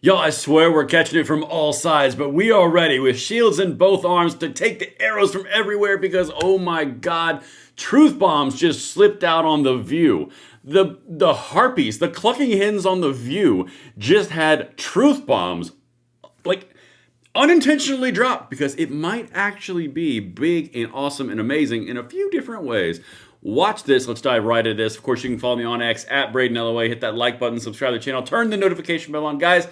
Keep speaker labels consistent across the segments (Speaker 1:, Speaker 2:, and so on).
Speaker 1: Y'all, I swear we're catching it from all sides, but we are ready with shields in both arms to take the arrows from everywhere because, oh my god, truth bombs just slipped out on The View. The harpies, the clucking hens on The View just had truth bombs, like, unintentionally dropped because it might actually be big and awesome and amazing in a few different ways. Watch this. Let's dive right into this. Of course, you can follow me on X at Braden LOA. Hit that like button, subscribe to the channel, turn the notification bell on. Guys,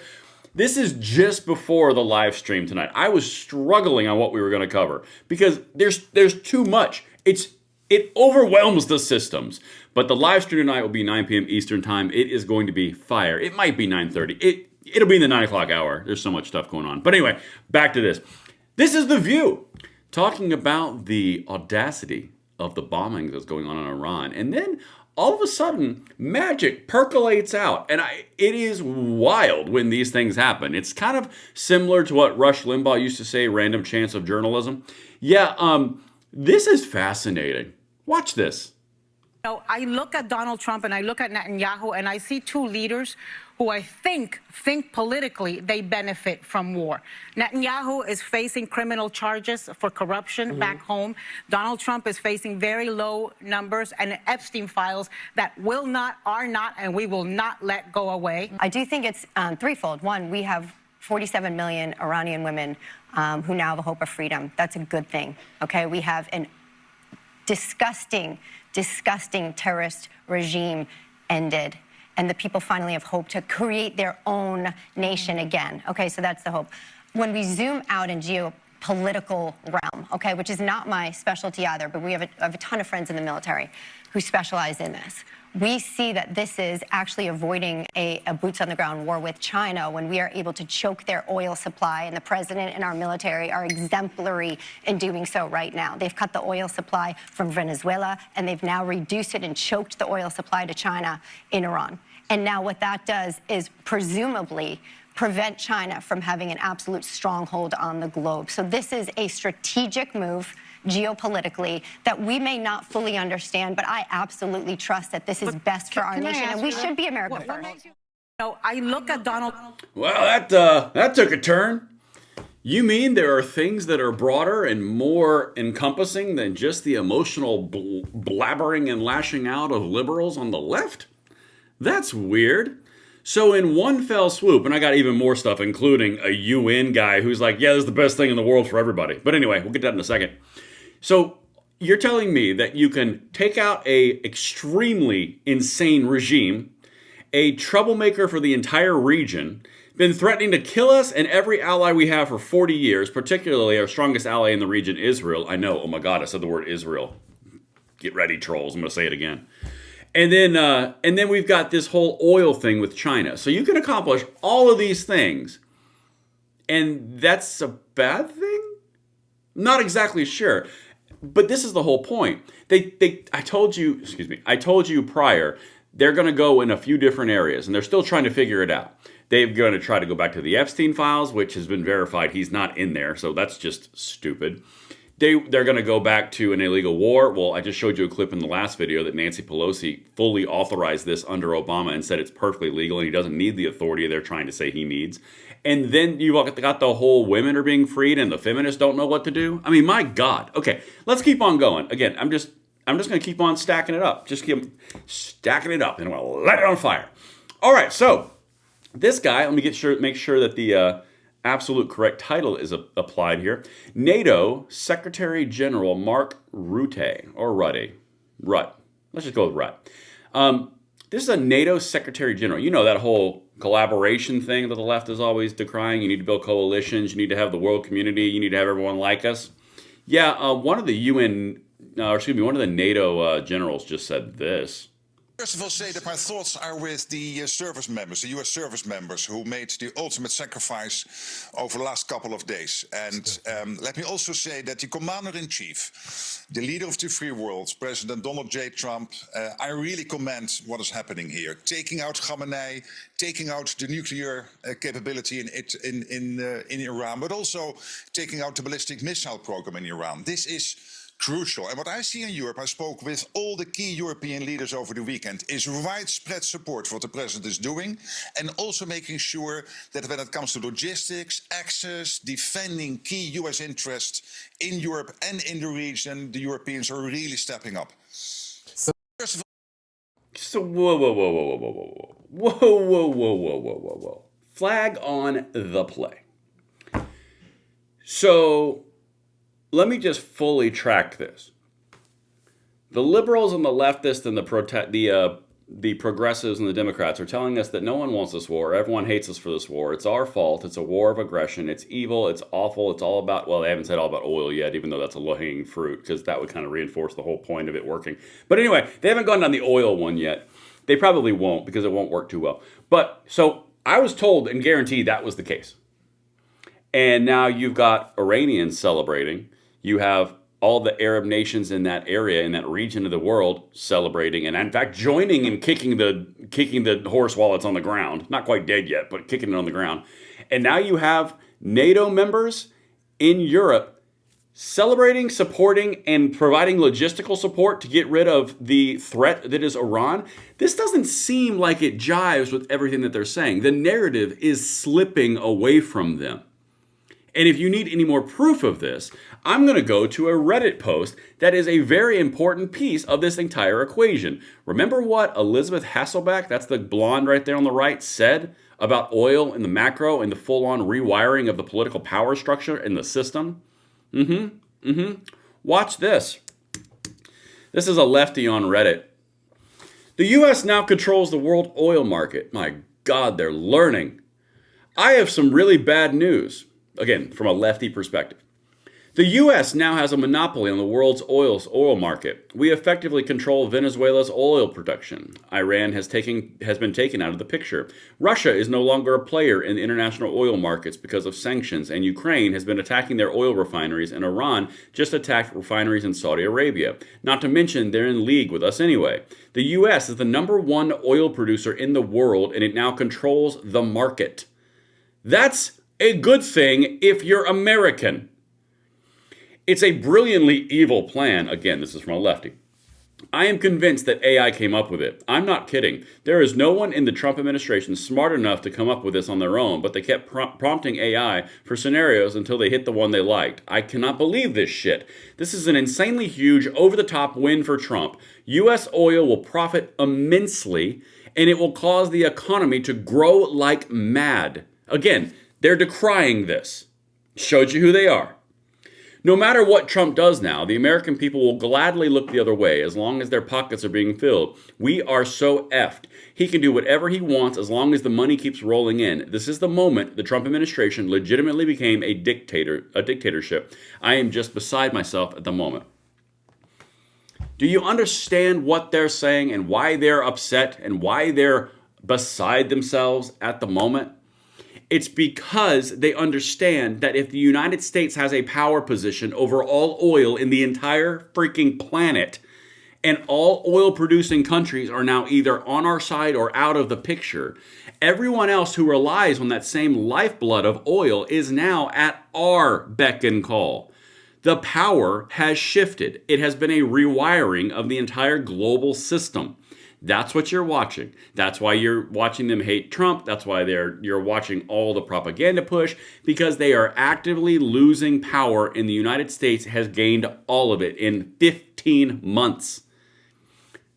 Speaker 1: this is just before the live stream tonight. I was struggling on what we were going to cover because there's too much. It overwhelms the systems. But the live stream tonight will be 9 p.m. Eastern time. It is going to be fire. It might be 9:30. It'll be in the 9 o'clock hour. There's so much stuff going on. But anyway, back to this. This is The View, talking about the audacity of the bombing that's going on in Iran. And then all of a sudden, magic percolates out. And it is wild when these things happen. It's kind of similar to what Rush Limbaugh used to say, random chance of journalism. Yeah, this is fascinating. Watch this.
Speaker 2: I look at Donald Trump and I look at Netanyahu and I see two leaders who I think politically they benefit from war. Netanyahu is facing criminal charges for corruption back home. Donald Trump is facing very low numbers and Epstein files that are not, and we will not let go away.
Speaker 3: I do think it's threefold. One, we have 47 million Iranian women who now have a hope of freedom. That's a good thing, okay? We have an disgusting terrorist regime ended, and the people finally have hope to create their own nation again. Okay, so that's the hope. When we zoom out in geopolitical realm, okay, which is not my specialty either, but I have a ton of friends in the military who specialize in this. We see that this is actually avoiding a boots on the ground war with China when we are able to choke their oil supply, and the president and our military are exemplary in doing so right now. They've cut the oil supply from Venezuela, and they've now reduced it and choked the oil supply to China in Iran. And now what that does is presumably prevent China from having an absolute stronghold on the globe. So this is a strategic move geopolitically that we may not fully understand, but I absolutely trust that this is best for our nation, and we should be America first.
Speaker 2: I look at Donald.
Speaker 1: Well, that took a turn. You mean there are things that are broader and more encompassing than just the emotional blabbering and lashing out of liberals on the left? That's weird. So in one fell swoop, and I got even more stuff, including a UN guy who's like, yeah, this is the best thing in the world for everybody. But anyway, we'll get to that in a second. So you're telling me that you can take out a extremely insane regime, a troublemaker for the entire region, been threatening to kill us and every ally we have for 40 years, particularly our strongest ally in the region, Israel. I know, oh my God, I said the word Israel. Get ready, trolls, I'm gonna say it again. And then we've got this whole oil thing with China. So you can accomplish all of these things, and that's a bad thing? Not exactly sure. But this is the whole point. I told you prior, they're going to go in a few different areas, and they're still trying to figure it out. They're going to try to go back to the Epstein files, which has been verified he's not in there, so that's just stupid. They're going to go back to an illegal war. Well, I just showed you a clip in the last video that Nancy Pelosi fully authorized this under Obama and said it's perfectly legal and he doesn't need the authority they're trying to say he needs. And then you got the whole women are being freed and the feminists don't know what to do. I mean, my God. Okay, let's keep on going. Again, I'm just going to keep on stacking it up. Just keep stacking it up and I'm going to light it on fire. All right, so this guy, let me make sure that the absolute correct title is applied here. NATO Secretary General Mark Rutte, or Rutte. Let's just go with Rutte. This is a NATO Secretary General. You know that whole collaboration thing that the left is always decrying. You need to build coalitions. You need to have the world community. You need to have everyone like us. Yeah, one of the NATO generals just said this.
Speaker 4: First of all, say that my thoughts are with the service members, the U.S. service members who made the ultimate sacrifice over the last couple of days. And let me also say that the commander-in-chief, the leader of the free world, President Donald J. Trump, I really commend what is happening here. Taking out Khamenei, taking out the nuclear capability in Iran, but also taking out the ballistic missile program in Iran. This is crucial. And what I see in Europe, I spoke with all the key European leaders over the weekend, is widespread support for what the president is doing, and also making sure that when it comes to logistics, access, defending key US interests in Europe and in the region, the Europeans are really stepping up. First of
Speaker 1: So whoa. Flag on the play. So let me just fully track this. The liberals and the leftists and the progressives and the Democrats are telling us that no one wants this war. Everyone hates us for this war. It's our fault. It's a war of aggression. It's evil. It's awful. It's all about, well, they haven't said all about oil yet, even though that's a low-hanging fruit, because that would kind of reinforce the whole point of it working. But anyway, they haven't gone down the oil one yet. They probably won't, because it won't work too well. But so I was told and guaranteed that was the case. And now you've got Iranians celebrating. You have all the Arab nations in that area, in that region of the world, celebrating, and in fact joining and kicking the horse while it's on the ground. Not quite dead yet, but kicking it on the ground. And now you have NATO members in Europe celebrating, supporting, and providing logistical support to get rid of the threat that is Iran. This doesn't seem like it jives with everything that they're saying. The narrative is slipping away from them. And if you need any more proof of this, I'm going to go to a Reddit post that is a very important piece of this entire equation. Remember what Elizabeth Hasselbeck, that's the blonde right there on the right, said about oil and the macro and the full-on rewiring of the political power structure in the system? Watch this. This is a lefty on Reddit. The U.S. now controls the world oil market. My God, they're learning. I have some really bad news. Again, from a lefty perspective. The U.S. now has a monopoly on the world's oil market. We effectively control Venezuela's oil production. Iran has been taken out of the picture. Russia is no longer a player in the international oil markets because of sanctions, and Ukraine has been attacking their oil refineries, and Iran just attacked refineries in Saudi Arabia. Not to mention, they're in league with us anyway. The U.S. is the #1 oil producer in the world, and it now controls the market. That's a good thing if you're American. It's a brilliantly evil plan. Again, this is from a lefty. I am convinced that AI came up with it. I'm not kidding. There is no one in the Trump administration smart enough to come up with this on their own, but they kept prompting AI for scenarios until they hit the one they liked. I cannot believe this shit. This is an insanely huge, over-the-top win for Trump. U.S. oil will profit immensely, and it will cause the economy to grow like mad. Again, they're decrying this. Showed you who they are. No matter what Trump does now, the American people will gladly look the other way as long as their pockets are being filled. We are so effed. He can do whatever he wants as long as the money keeps rolling in. This is the moment the Trump administration legitimately became a dictatorship. I am just beside myself at the moment. Do you understand what they're saying and why they're upset and why they're beside themselves at the moment? It's because they understand that if the United States has a power position over all oil in the entire freaking planet, and all oil-producing countries are now either on our side or out of the picture, everyone else who relies on that same lifeblood of oil is now at our beck and call. The power has shifted. It has been a rewiring of the entire global system. That's what you're watching. That's why you're watching them hate Trump. That's why you're watching all the propaganda push, because they are actively losing power, and the United States has gained all of it in 15 months.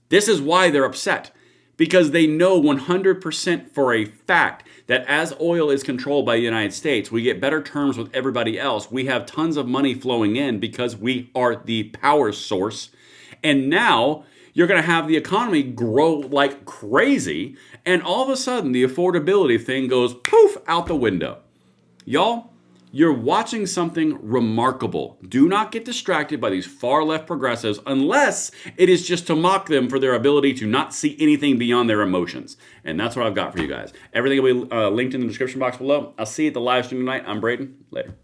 Speaker 1: This is why they're upset, because they know 100% for a fact that as oil is controlled by the United States, we get better terms with everybody else. We have tons of money flowing in because we are the power source. And now you're going to have the economy grow like crazy, and all of a sudden the affordability thing goes poof out the window. Y'all, you're watching something remarkable. Do not get distracted by these far left progressives unless it is just to mock them for their ability to not see anything beyond their emotions. And that's what I've got for you guys. Everything will be linked in the description box below. I'll see you at the live stream tonight. I'm Braden. Later.